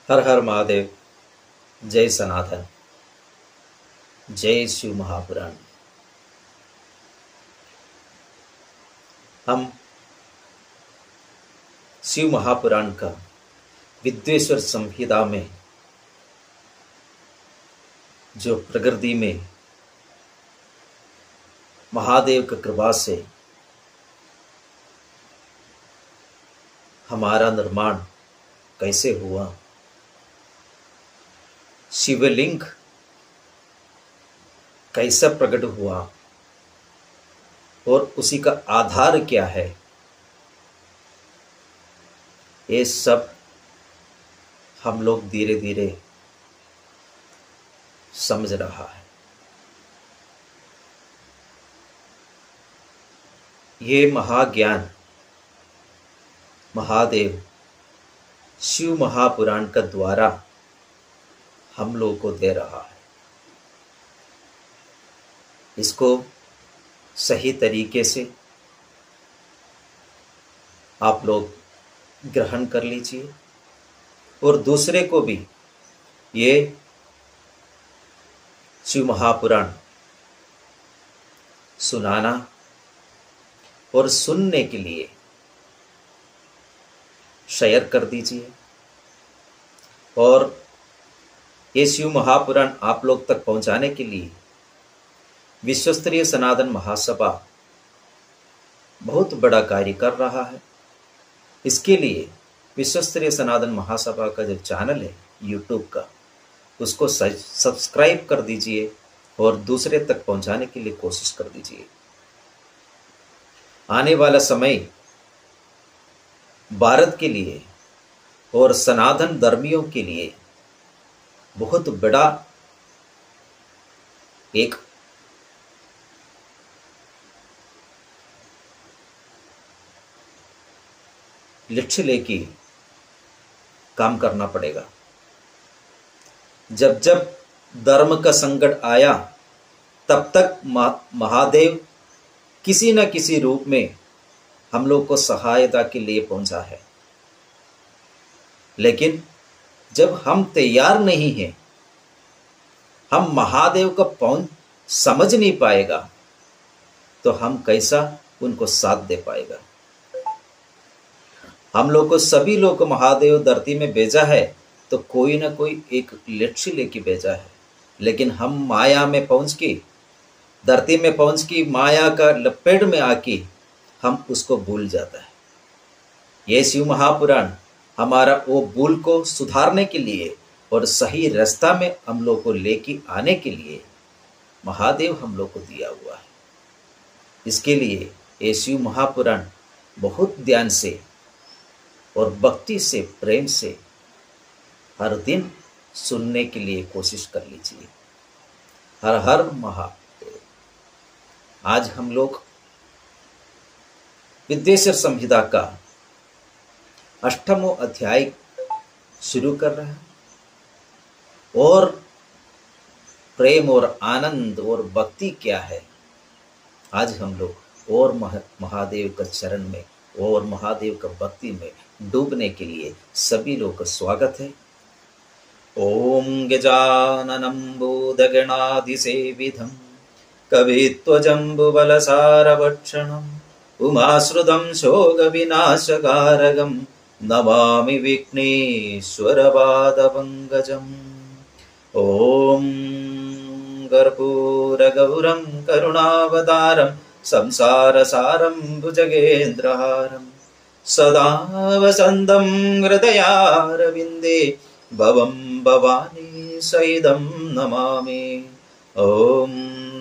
हर हर महादेव। जय सनातन। जय शिव महापुराण। हम शिव महापुराण का विद्वेश्वर संहिता में जो प्रकृति में महादेव की कृपा से हमारा निर्माण कैसे हुआ, शिवलिंग कैसा प्रकट हुआ और उसी का आधार क्या है, ये सब हम लोग धीरे धीरे समझ रहा है। ये महाज्ञान महादेव शिव महापुराण का द्वारा हम लोग को दे रहा है। इसको सही तरीके से आप लोग ग्रहण कर लीजिए और दूसरे को भी ये शिव महापुराण सुनाना और सुनने के लिए शेयर कर दीजिए। और ये शिव महापुराण आप लोग तक पहुंचाने के लिए विश्वस्तरीय सनातन महासभा बहुत बड़ा कार्य कर रहा है। इसके लिए विश्वस्तरीय सनातन महासभा का जो चैनल है यूट्यूब का, उसको सब्सक्राइब कर दीजिए और दूसरे तक पहुंचाने के लिए कोशिश कर दीजिए। आने वाला समय भारत के लिए और सनातन धर्मियों के लिए बहुत बड़ा एक लक्ष्य लेके काम करना पड़ेगा। जब जब धर्म का संकट आया तब तक महादेव किसी न किसी रूप में हम लोग को सहायता के लिए पहुंचा है। लेकिन जब हम तैयार नहीं हैं, हम महादेव का पहुंच समझ नहीं पाएगा, तो हम कैसा उनको साथ दे पाएगा। हम लोग को सभी लोग को महादेव धरती में भेजा है तो कोई ना कोई एक लक्ष्य लेके भेजा है। लेकिन हम माया में पहुंच के, धरती में पहुंच के माया का लपेट में आके हम उसको भूल जाता है। ये शिव महापुराण हमारा वो भूल को सुधारने के लिए और सही रास्ता में हम लोग को लेके आने के लिए महादेव हम लोग को दिया हुआ है। इसके लिए ये शिव महापुराण बहुत ध्यान से और भक्ति से, प्रेम से हर दिन सुनने के लिए कोशिश कर लीजिए। हर हर महादेव। आज हम लोग विद्वेश्वर संहिता का 8वां अध्याय शुरू कर रहे हैं और प्रेम और आनंद और भक्ति क्या है, आज हम लोग और महादेव का चरण में और महादेव का भक्ति में डूबने के लिए सभी लोग का स्वागत है। ओम गजाननं भूतगणाधिसेवितं कवित्वजम्बुबलसारभक्षणम् उमाश्रुतं शोकविनाशकारकं नमामि विघ्नेश्वरपादपङ्कजम्। ॐ कर्पूरगौरं करुणावतारं संसारसारं भुजगेन्द्रहारं सदा वसन्तं हृदयारविन्दे भवं भवानी सहितं नमामि। ॐ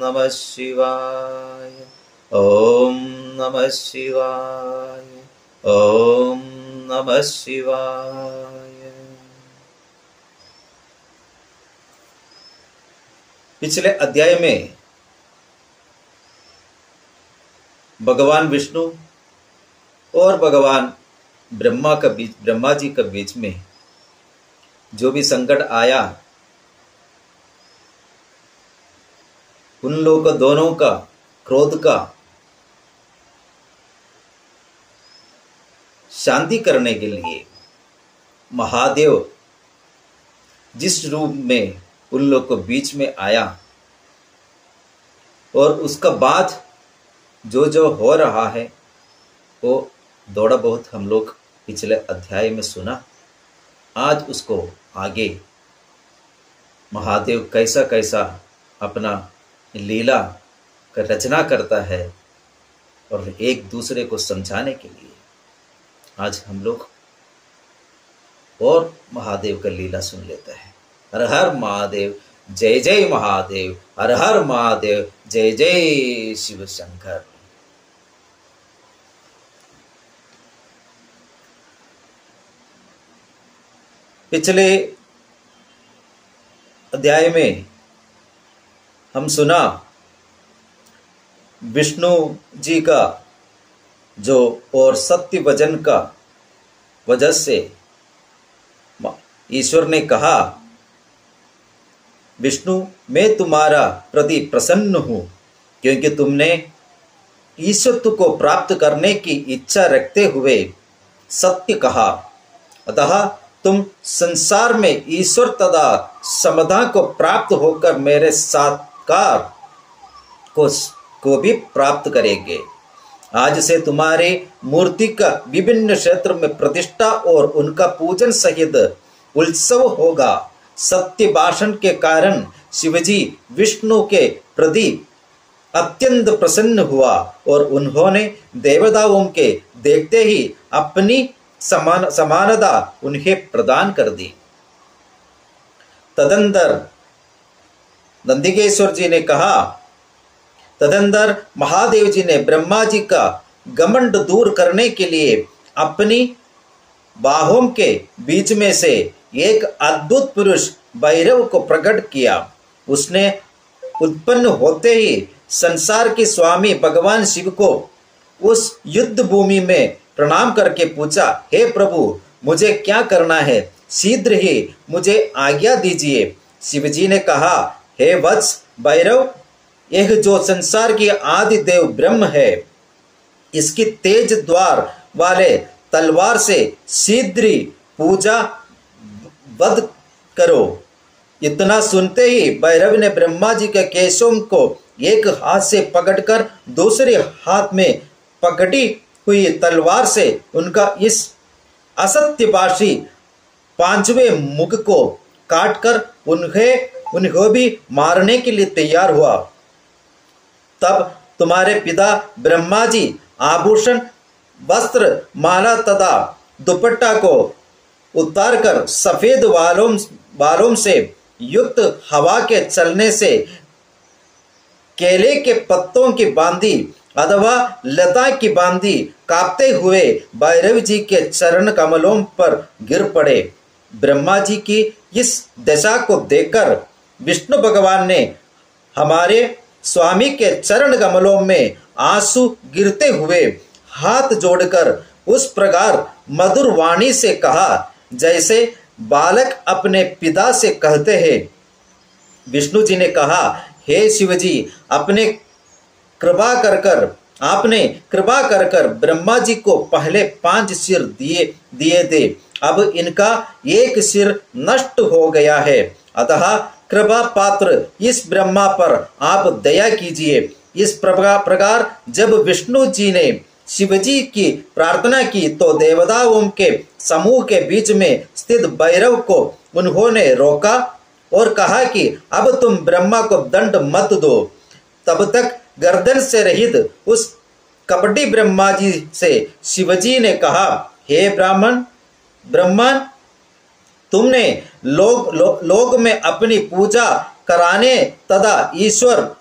नमः शिवाय। ओम नमः शिवाय। ओम नमः शिवाय। पिछले अध्याय में भगवान विष्णु और भगवान ब्रह्मा जी के बीच में जो भी संकट आया, उन लोगों दोनों का क्रोध का शांति करने के लिए महादेव जिस रूप में उन लोग को बीच में आया, और उसका बाद जो जो हो रहा है वो थोड़ा बहुत हम लोग पिछले अध्याय में सुना। आज उसको आगे महादेव कैसा कैसा अपना लीला का रचना करता है, और एक दूसरे को समझाने के लिए आज हम लोग और महादेव का लीला सुन लेते हैं। हर हर महादेव, जय जय महादेव, हर हर महादेव, जय जय शिव शंकर। पिछले अध्याय में हम सुना विष्णु जी का जो और सत्य वचन का वजह से ईश्वर ने कहा, विष्णु मैं तुम्हारा प्रति प्रसन्न हूं, क्योंकि तुमने ईश्वरत्व को प्राप्त करने की इच्छा रखते हुए सत्य कहा। अतः तुम संसार में ईश्वर तथा समता को प्राप्त होकर मेरे साक्षात्कार को भी प्राप्त करेंगे। आज से तुम्हारी मूर्ति का विभिन्न क्षेत्र में प्रतिष्ठा और उनका पूजन सहित उत्सव होगा। सत्य भाषण के कारण शिवजी विष्णु के प्रति अत्यंत प्रसन्न हुआ और उन्होंने देवताओं के देखते ही अपनी समानता उन्हें प्रदान कर दी। तदंतर नंदिकेश्वर जी ने कहा, तदंतर महादेव जी ने ब्रह्मा जी का घमंड दूर करने के लिए अपनी बाहों के बीच में से एक अद्भुत पुरुष भैरव को प्रकट किया। उसने उत्पन्न होते ही संसार के स्वामी भगवान शिव को उस युद्ध भूमि में प्रणाम करके पूछा, हे प्रभु मुझे क्या करना है, शीघ्र ही मुझे आज्ञा दीजिए। शिवजी ने कहा, हे वत्स भैरव, यह जो संसार की आदि देव ब्रह्म है, इसकी तेज द्वार वाले तलवार से शीघ्र पूजा वध करो। इतना सुनते ही भैरव ने ब्रह्मा जी के केशों को एक हाथ से पकड़कर दूसरे हाथ में पकड़ी हुई तलवार से उनका इस असत्यभाषी पांचवें मुख को काटकर उन्हें भी मारने के लिए तैयार हुआ। तब तुम्हारे पिता ब्रह्मा जी आभूषण, वस्त्र, माला तथा दुपट्टा को उतारकर सफेद बालों से युक्त हवा के चलने से केले के पत्तों की बांधी अथवा लता की बांधी कांपते हुए भैरव जी के चरण कमलों पर गिर पड़े। ब्रह्मा जी की इस दशा को देखकर विष्णु भगवान ने हमारे स्वामी के चरण कमलों में आंसू गिरते हुए हाथ जोड़कर उस प्रकार मधुर वाणी से कहा, जैसे बालक अपने पिता से कहते हैं। विष्णु जी ने कहा, हे शिवजी, आपने कृपा कर कर ब्रह्मा जी को पहले 5 सिर दिए थे, अब इनका एक सिर नष्ट हो गया है। अतः कृपा पात्र इस ब्रह्मा पर आप दया कीजिए। इस प्रकार जब विष्णु जी ने शिवजी की प्रार्थना की तो देवताओं के समूह के बीच में स्थित भैरव को उन्होंने रोका और कहा कि अब तुम ब्रह्मा को दंड मत दो। तब तक गर्दन से रहित उस कपटी ब्रह्मा जी से शिवजी ने कहा, हे ब्राह्मण, तुमने लोक में अपनी पूजा कराने तथा ईश्वर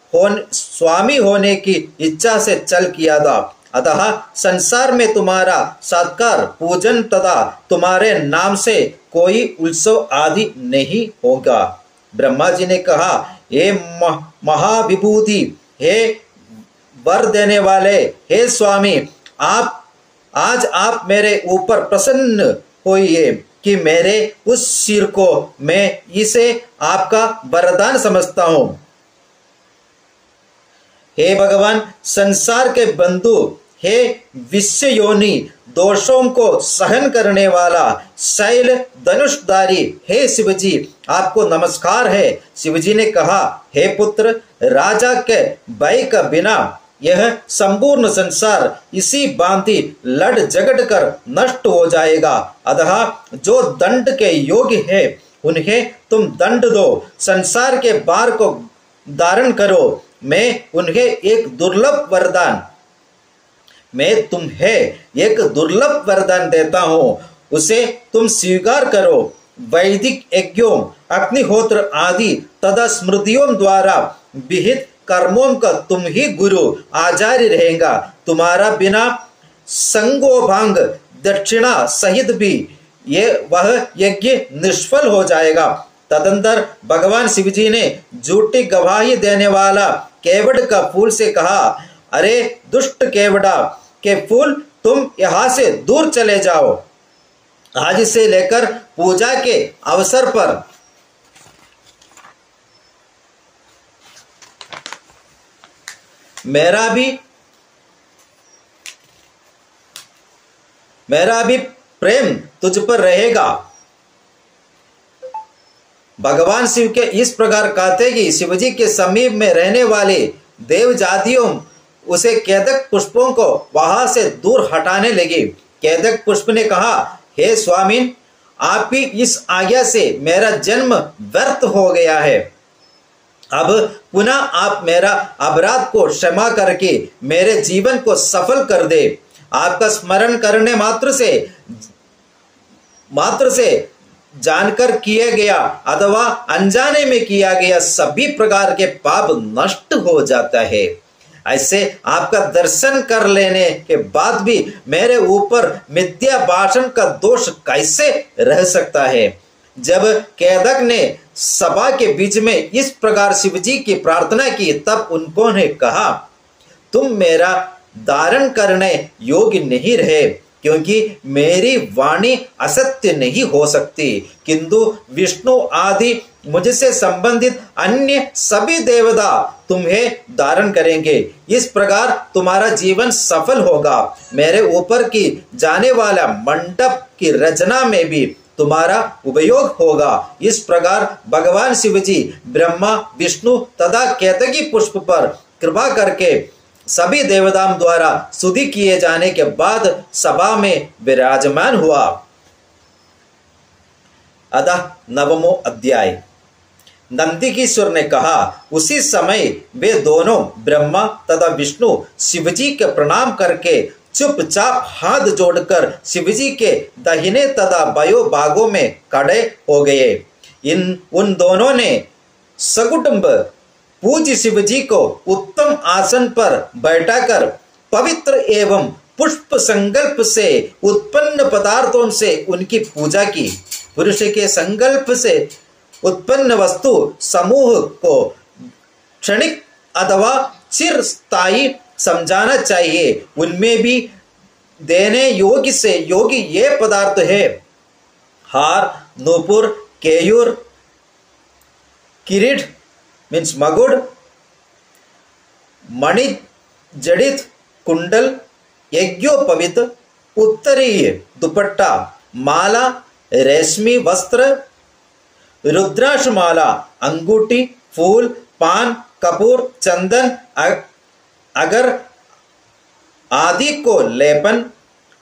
स्वामी होने की इच्छा से चल किया था। अतः संसार में तुम्हारा सत्कार, पूजन तथा तुम्हारे नाम से कोई उत्सव आदि नहीं होगा। ब्रह्मा जी ने कहा, हे महाविभूति, हे वर देने वाले, हे स्वामी, आज आप मेरे ऊपर प्रसन्न होइए कि मेरे उस सिर को मैं इसे आपका वरदान समझता हूँ। हे भगवान, संसार के बंधु हे विश्व योनि दोषों को सहन करने वाला शैल धनुषधारी हे शिवजी आपको नमस्कार है। शिवजी ने कहा, हे पुत्र, राजा के भय का बिना यह संपूर्ण संसार इसी भांति लड़ झगड़ कर नष्ट हो जाएगा। अतः जो दंड के योग्य है उन्हें तुम दंड दो, संसार के भार को धारण करो। मैं उन्हें एक दुर्लभ वरदान देता हूँ, उसे तुम स्वीकार करो। वैदिक यज्ञों, अग्निहोत्र आदि तथा स्मृतियों द्वारा विहित कर्मों का तुम ही गुरु आचार्य रहेगा। तुम्हारा बिना संगोभांग दक्षिणा सहित भी वह यज्ञ निष्फल हो जाएगा। तदंतर भगवान शिवजी ने झूठी गवाही देने वाला केवड़ का फूल से कहा, अरे दुष्ट केवड़ा के फूल, तुम यहाँ से दूर चले जाओ। आज से लेकर पूजा के अवसर पर मेरा भी प्रेम तुझ पर रहेगा। भगवान शिव के इस प्रकार कहते कि शिवजी के समीप में रहने वाले देव जातियों उसे केदक पुष्पों को वहां से दूर हटाने लगे। केदक पुष्प ने कहा, हे स्वामी, आपकी इस आज्ञा से मेरा जन्म व्यर्थ हो गया है। अब पुनः आप मेरा अपराध को क्षमा करके मेरे जीवन को सफल कर दे। आपका स्मरण करने मात्र से जानकर किया गया अथवा अनजाने में किया गया सभी प्रकार के पाप नष्ट हो जाता है। ऐसे आपका दर्शन कर लेने के बाद भी मेरे ऊपर मिथ्या भाषण का दोष कैसे रह सकता है। जब केदक ने सभा के बीच में इस प्रकार शिवजी की प्रार्थना की, तब उन्होंने कहा, तुम मेरा धारण करने योग्य नहीं रहे, क्योंकि मेरी वाणी असत्य नहीं हो सकती, किंतु विष्णु आदि मुझसे संबंधित अन्य सभी देवता तुम्हें धारण करेंगे। इस प्रकार तुम्हारा जीवन सफल होगा। मेरे ऊपर की जाने वाला मंडप की रचना में भी तुम्हारा उपयोग होगा। इस प्रकार भगवान शिवजी ब्रह्मा, विष्णु तथा केतकी पुष्प पर कृपा करके सभी देवताओं द्वारा स्तुति किए जाने के बाद सभा में विराजमान हुआ। अतः नवमो अध्याय। नंदिकेश्वर ने कहा, उसी समय वे दोनों ब्रह्मा तथा विष्णु शिवजी के प्रणाम करके चुपचाप हाथ जोड़कर शिवजी के दाहिने तथा बायों भागों में खड़े हो गए। उन दोनों ने सकुटुंब पूज्य शिवजी को उत्तम आसन पर बैठाकर पवित्र एवं पुष्प संकल्प से उत्पन्न पदार्थों से उनकी पूजा की। पुरुष के संकल्प से उत्पन्न वस्तु समूह को क्षणिक अथवा चिरस्थायी समझाना चाहिए। उनमें भी देने योग्य से योग्य ये पदार्थ है: हार, नूपुर, केयूर, किरीट मीन्स मगुड़, मणि जड़ित कुंडल, यज्ञोपवीत, उत्तरीय दुपट्टा, माला, रेशमी वस्त्र, रुद्राक्षमाला, अंगूठी, फूल, पान, कपूर, चंदन, अगर आदि को लेपन,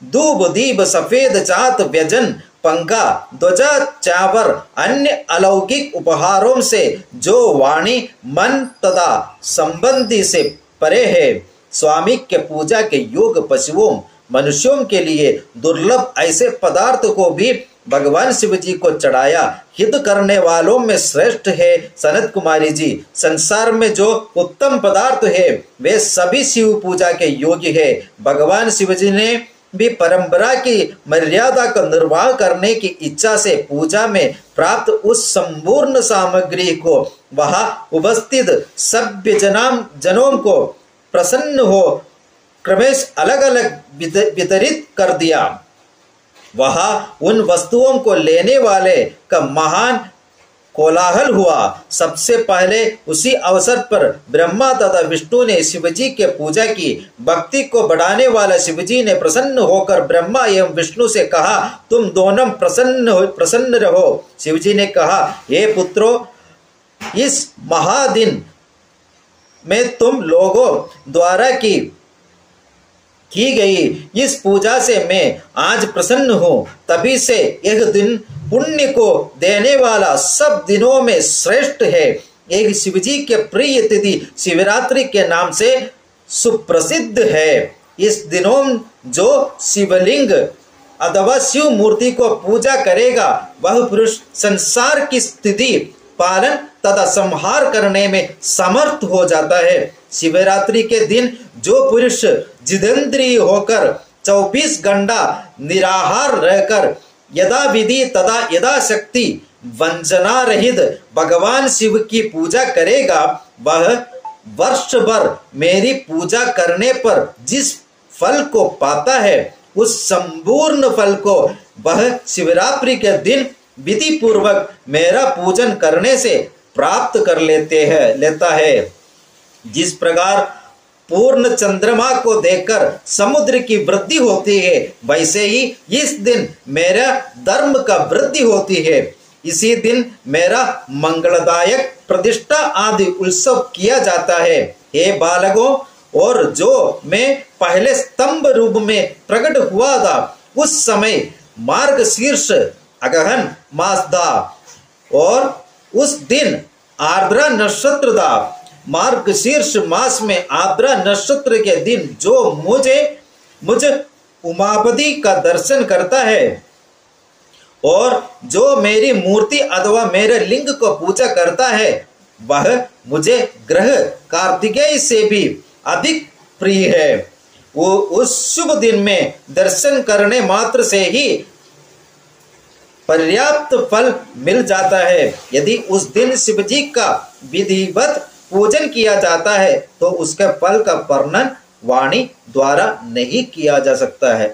दूब, दीप, सफेद चात, व्यजन, पंखा, ध्वजा, चावर, अन्य अलौकिक उपहारों से जो वाणी, मन तथा संबंधी से परे है। स्वामी के पूजा के योग पशुओं मनुष्यों के लिए दुर्लभ ऐसे पदार्थ को भी भगवान शिव जी को चढ़ाया। हित करने वालों में श्रेष्ठ है सनत कुमारी जी। संसार में जो उत्तम पदार्थ है वे सभी शिव पूजा के योग्य है। भगवान शिव जी ने भी परंपरा की मर्यादा का निर्वाह करने की इच्छा से पूजा में प्राप्त उस संपूर्ण सामग्री को वहां उपस्थित सभ्य जनों को प्रसन्न हो क्रमेश अलग अलग वितरित कर दिया। वहां उन वस्तुओं को लेने वाले का महान कोलाहल हुआ। सबसे पहले उसी अवसर पर ब्रह्मा तथा विष्णु ने शिवजी के पूजा की। भक्ति को बढ़ाने वाला शिवजी ने प्रसन्न होकर ब्रह्मा एवं विष्णु से कहा, तुम दोनों प्रसन्न रहो। शिवजी ने कहा, हे पुत्रों, इस महादिन में तुम लोगों द्वारा की गई इस पूजा से मैं आज प्रसन्न हूँ। तभी से यह दिन पुण्य को देने वाला सब दिनों में श्रेष्ठ है। एक शिवजी के प्रिय तिथि शिवरात्रि के नाम से सुप्रसिद्ध है। इस दिनों जो शिवलिंग अथवा शिव मूर्ति को पूजा करेगा वह पुरुष संसार की स्थिति पालन तथा संहार करने में समर्थ हो जाता है। शिवरात्रि के दिन जो पुरुष जितेंद्रिय होकर 24 घंटा निराहार रहकर यदा विधि तथा यदा शक्ति वंचना रहित भगवान शिव की पूजा करेगा वह वर्ष भर मेरी पूजा करने पर जिस फल को पाता है उस संपूर्ण फल को वह शिवरात्रि के दिन विधि पूर्वक मेरा पूजन करने से प्राप्त कर लेता है। जिस प्रकार पूर्ण चंद्रमा को देखकर समुद्र की वृद्धि होती है वैसे ही इस दिन मेरा धर्म का वृद्धि होती है। इसी दिन मेरा मंगलदायक प्रतिष्ठा आदि उत्सव किया जाता है। हे बालकों, और जो मैं पहले स्तंभ रूप में प्रकट हुआ था उस समय मार्गशीर्ष अगहन मास था और उस दिन आर्द्रा नक्षत्र था। मार्गशीर्ष मास में आर्द्रा नक्षत्र के दिन जो मुझे उमापति का दर्शन करता है और जो मेरी मूर्ति अथवा मेरे लिंग को पूजा करता है वह मुझे ग्रह कार्तिकेय से भी अधिक प्रिय है। वो उस शुभ दिन में दर्शन करने मात्र से ही पर्याप्त फल मिल जाता है। यदि उस दिन शिवजी का विधिवत पूजन किया जाता है तो उसके फल का वर्णन वाणी द्वारा नहीं किया जा सकता है।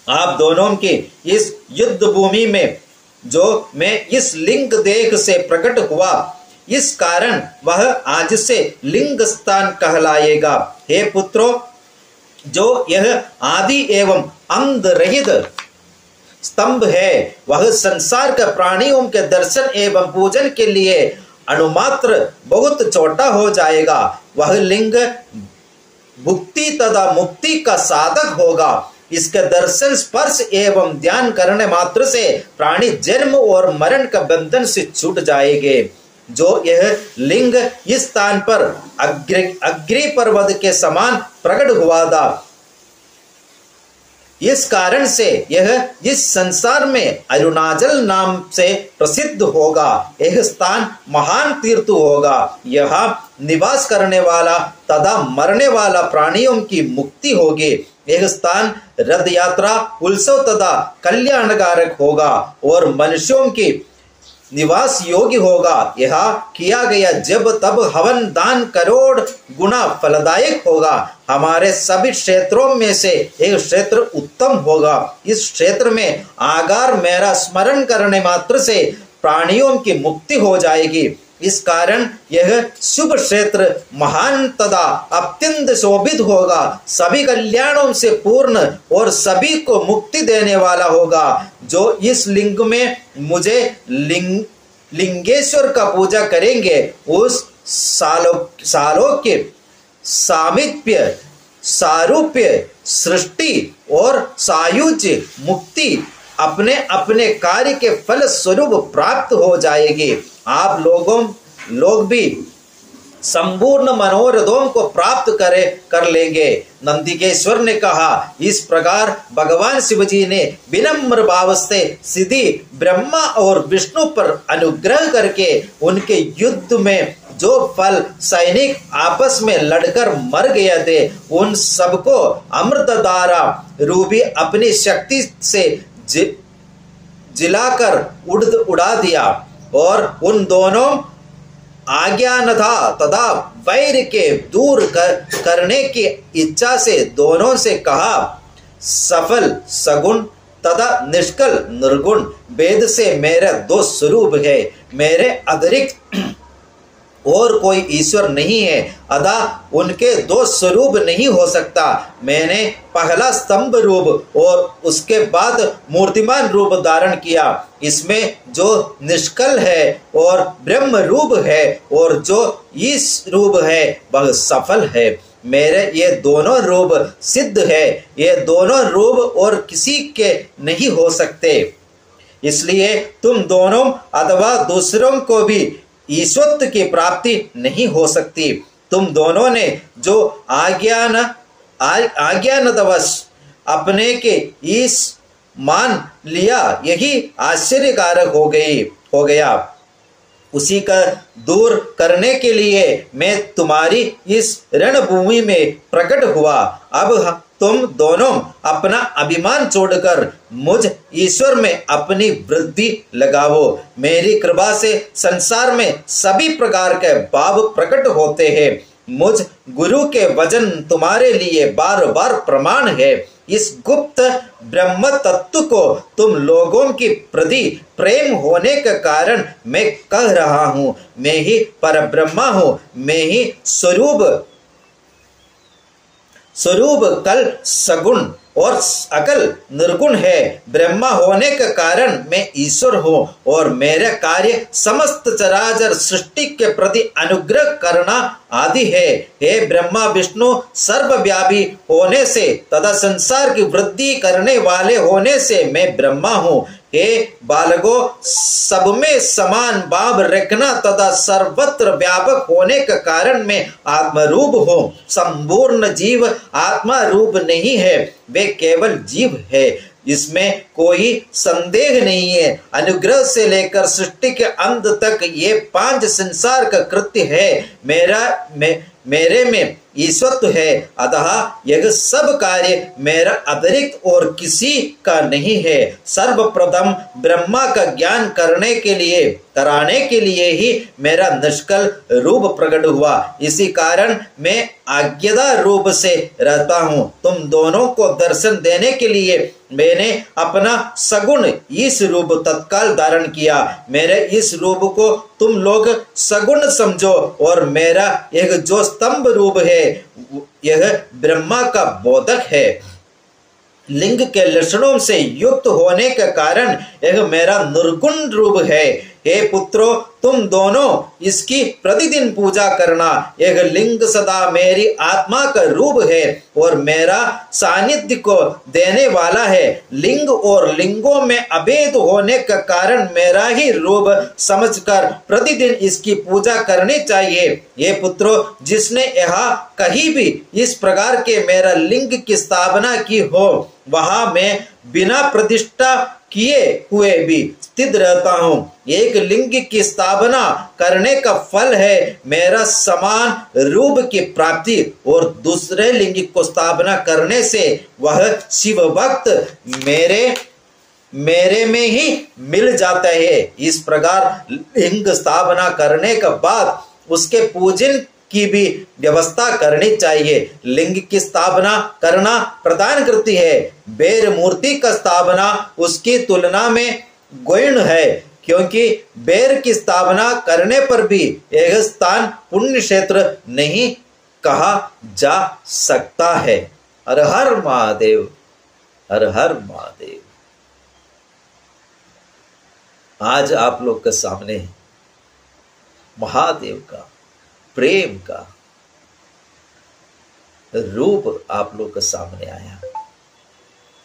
आप दोनों की इस युद्ध भूमि में जो मैं इस लिंग देह से प्रकट हुआ इस कारण वह आज से लिंग स्थान कहलाएगा। हे पुत्रों, जो यह आदि एवं अंत रहित स्तंभ है वह संसार के प्राणियों के दर्शन एवं पूजन के लिए अनुमात्र बहुत छोटा हो जाएगा। वह लिंग भुक्ति तथा मुक्ति का साधक होगा। इसके दर्शन स्पर्श एवं ध्यान करने मात्र से प्राणी जन्म और मरण का बंधन से छूट जाएंगे। जो यह लिंग इस स्थान पर अग्नि पर्वत के समान प्रकट हुआ था, इस कारण से यह इस संसार में अरुणाचल नाम से प्रसिद्ध होगा। यह स्थान महान तीर्थ होगा। यहाँ निवास करने वाला तथा मरने वाला प्राणियों की मुक्ति होगी। यह स्थान रथ यात्रा उत्सव तथा कल्याणकारक होगा और मनुष्यों की निवास योग्य होगा। यह किया गया जब तब हवन दान करोड़ गुना फलदायक होगा। हमारे सभी क्षेत्रों में से एक क्षेत्र उत्तम होगा। इस क्षेत्र में आगार मेरा स्मरण करने मात्र से प्राणियों की मुक्ति हो जाएगी। इस कारण यह शुभ क्षेत्र महान तथा अत्यंत शोभित होगा। सभी कल्याणों से पूर्ण और सभी को मुक्ति देने वाला होगा। जो इस लिंग में मुझे लिंगेश्वर का पूजा करेंगे उस सालोक्य सामिप्य सारूप्य सृष्टि और सायुज्य मुक्ति अपने अपने कार्य के फल स्वरूप प्राप्त हो जाएगी। आप लोग भी संपूर्ण मनोरथों को प्राप्त कर लेंगे। नंदिकेश्वर ने कहा। इस प्रकार भगवान शिवजी ने विनम्र भाव से सिद्धि ब्रह्मा और विष्णु पर अनुग्रह करके उनके युद्ध में जो फल सैनिक आपस में लड़कर मर गए थे उन सबको अमृतधारा रूपी अपनी शक्ति से जिलाकर उड़ा दिया और उन दोनों आज्ञानता तथा वैर के दूर करने की इच्छा से दोनों से कहा, सफल सगुण तथा निष्कल निर्गुण वेद से मेरे दो स्वरूप है। मेरे अतिरिक्त और कोई ईश्वर नहीं है, अतः उनके दो स्वरूप नहीं हो सकता। मैंने पहला स्तंभ रूप और उसके बाद मूर्तिमान रूप धारण किया। इसमें जो निष्कल है और ब्रह्म रूप है और जो ईश रूप है वह सफल है। मेरे ये दोनों रूप सिद्ध है, ये दोनों रूप और किसी के नहीं हो सकते। इसलिए तुम दोनों अथवा दूसरों को भी ईश्वरत्व की प्राप्ति नहीं हो सकती। तुम दोनों ने जो अज्ञानवश अपने के ईश मान लिया, यही आश्चर्यकारक हो गया। उसी का दूर करने के लिए मैं तुम्हारी इस रणभूमि में प्रकट हुआ। अब तुम दोनों अपना अभिमान छोड़कर मुझ ईश्वर में अपनी वृद्धि लगाओ। मेरी कृपा से संसार में सभी प्रकार के भाव प्रकट होते हैं। मुझ गुरु के वचन तुम्हारे लिए बार बार प्रमाण है। इस गुप्त ब्रह्म तत्व को तुम लोगों की प्रति प्रेम होने के कारण मैं कह रहा हूँ। मैं ही परब्रह्मा हूँ, मैं ही स्वरूप कल सगुण और अकल निर्गुण है। ब्रह्मा होने के कारण मैं ईश्वर हूँ और मेरा कार्य समस्त चराचर सृष्टि के प्रति अनुग्रह करना आदि है। हे ब्रह्मा विष्णु सर्वव्यापी होने से तथा संसार की वृद्धि करने वाले होने से मैं ब्रह्मा हूँ। हे बालकों, सब में समान भाव रखना तथा सर्वत्र व्यापक होने के कारण मैं आत्मरूप हूँ। संपूर्ण जीव आत्मा रूप नहीं है, वे केवल जीव है, इसमें कोई संदेह नहीं है। अनुग्रह से लेकर सृष्टि के अंत तक ये पांच संसार का कृत्य है। मेरे में ईश्वरत्व है, अतः यह सब कार्य मेरा अतिरिक्त और किसी का नहीं है। सर्वप्रथम ब्रह्मा का ज्ञान कराने के लिए ही मेरा निष्कल रूप प्रकट हुआ। इसी कारण मैं अज्ञता रूप से रहता हूँ। तुम दोनों को दर्शन देने के लिए मैंने अपना सगुण इस रूप तत्काल धारण किया। मेरे इस रूप को तुम लोग सगुण समझो और मेरा एक जो स्तंभ रूप है यह ब्रह्मा का बोधक है। लिंग के लक्षणों से युक्त होने के कारण यह मेरा निर्गुण रूप है। हे पुत्रों, तुम दोनों इसकी प्रतिदिन पूजा करना। यह लिंग सदा मेरी आत्मा का रूप है और मेरा सानिध्य को देने वाला है। लिंग और लिंगों में अभेद होने के कारण मेरा ही रूप समझकर प्रतिदिन इसकी पूजा करनी चाहिए। ये पुत्रों, जिसने यहाँ कहीं भी इस प्रकार के मेरा लिंग की स्थापना की हो, वहां मैं बिना प्रतिष्ठा किए हुए भी स्थित रहता हूँ। एक लिंग की स्थापना करने का फल है मेरा समान रूप की प्राप्ति और दूसरे लिंग को स्थापना करने से वह शिव भक्त मेरे में ही मिल जाता है। इस प्रकार लिंग स्थापना करने के बाद उसके पूजन की भी व्यवस्था करनी चाहिए। लिंग की स्थापना करना प्रदान करती है। बेर मूर्ति का स्थापना उसकी तुलना में गौण है, क्योंकि बेर की स्थापना करने पर भी यह स्थान पुण्य क्षेत्र नहीं कहा जा सकता है। हर हर महादेव, हर हर महादेव। आज आप लोग के सामने महादेव का प्रेम का रूप आप लोग के सामने आया।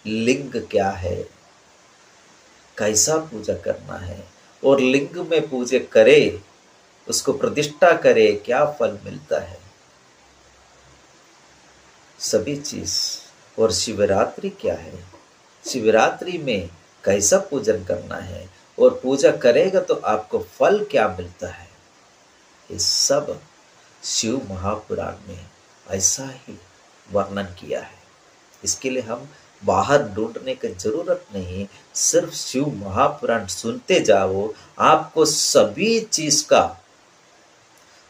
लिंग क्या है, कैसा पूजा करना है और लिंग में पूजा करे, उसको प्रतिष्ठा करे, क्या फल मिलता है, सभी चीज। और शिवरात्रि क्या है, शिवरात्रि में कैसा पूजन करना है और पूजा करेगा तो आपको फल क्या मिलता है, ये सब शिव महापुराण में ऐसा ही वर्णन किया है। इसके लिए हम बाहर ढूंढने की जरूरत नहीं, सिर्फ शिव महापुराण सुनते जाओ, आपको सभी चीज का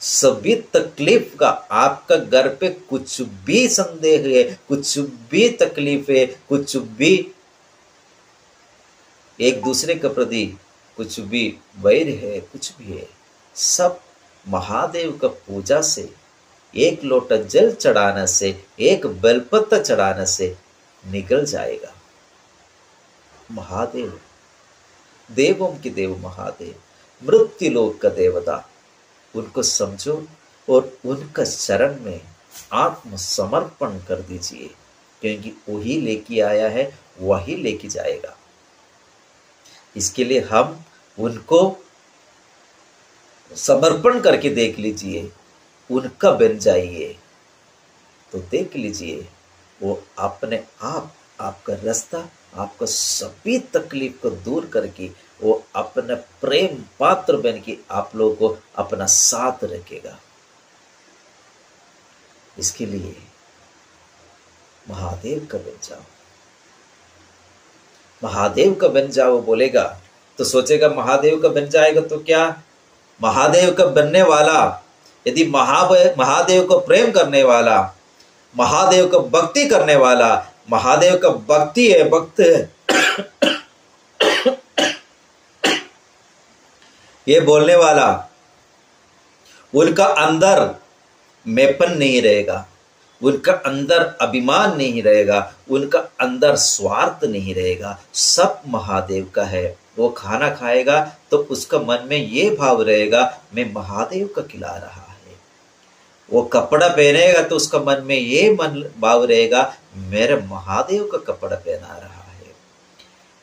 सभी तकलीफ का, आपका घर पे कुछ भी संदेह है, कुछ भी तकलीफ है, कुछ भी एक दूसरे के प्रति कुछ भी वैर है, कुछ भी है, सब महादेव का पूजा से, एक लोटा जल चढ़ाने से, एक बेलपत्र चढ़ाने से निकल जाएगा। महादेव देवों के देव महादेव, मृत्युलोक का देवता, उनको समझो और उनका शरण में आत्मसमर्पण कर दीजिए, क्योंकि वही लेके आया है वही लेके जाएगा। इसके लिए हम उनको समर्पण करके देख लीजिए, उनका बन जाइए, तो देख लीजिए वो अपने आप आपका रास्ता, आपका सभी तकलीफ को दूर करके वो अपने प्रेम पात्र बन के आप लोगों को अपना साथ रखेगा। इसके लिए महादेव का बन जाओ, महादेव का बन जाओ बोलेगा तो सोचेगा महादेव का बन जाएगा तो क्या, महादेव का बनने वाला यदि महादेव को प्रेम करने वाला, महादेव का भक्ति करने वाला, महादेव का भक्ति है, भक्त है, ये बोलने वाला, उनका अंदर मैपन नहीं रहेगा, उनका अंदर अभिमान नहीं रहेगा, उनका अंदर स्वार्थ नहीं रहेगा, सब महादेव का है। वो खाना खाएगा तो उसका मन में ये भाव रहेगा मैं महादेव का खिला रहा है। वो कपड़ा पहनेगा तो उसका मन में ये मन भाव रहेगा मेरे महादेव का कपड़ा पहना रहा है।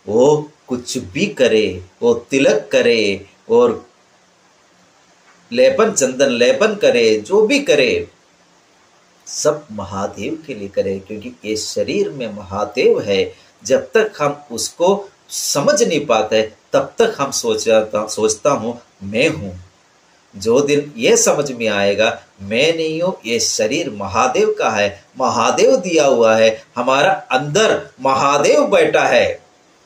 वो कुछ भी करे, वो तिलक करे और लेपन चंदन लेपन करे, जो भी करे सब महादेव के लिए करे, क्योंकि ये शरीर में महादेव है। जब तक हम उसको समझ नहीं पाते तब तक हम सोचता हूं मैं हूं। जो दिन ये समझ में आएगा मैं नहीं हूं, ये शरीर महादेव का है, महादेव दिया हुआ है, हमारा अंदर महादेव बैठा है,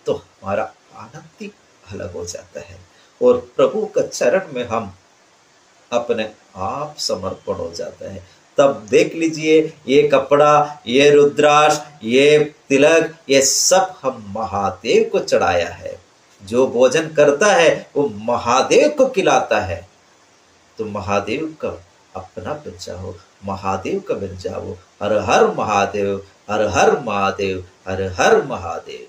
तो हमारा आनंद ही अलग हो जाता है और प्रभु का चरण में हम अपने आप समर्पण हो जाता है। तब देख लीजिए ये कपड़ा, ये रुद्राक्ष, ये तिलक, ये सब हम महादेव को चढ़ाया है। जो भोजन करता है वो महादेव को खिलाता है। तो महादेव का अपना बन जाओ, महादेव का बन जाओ। हर हर महादेव, हर हर महादेव, हर हर महादेव।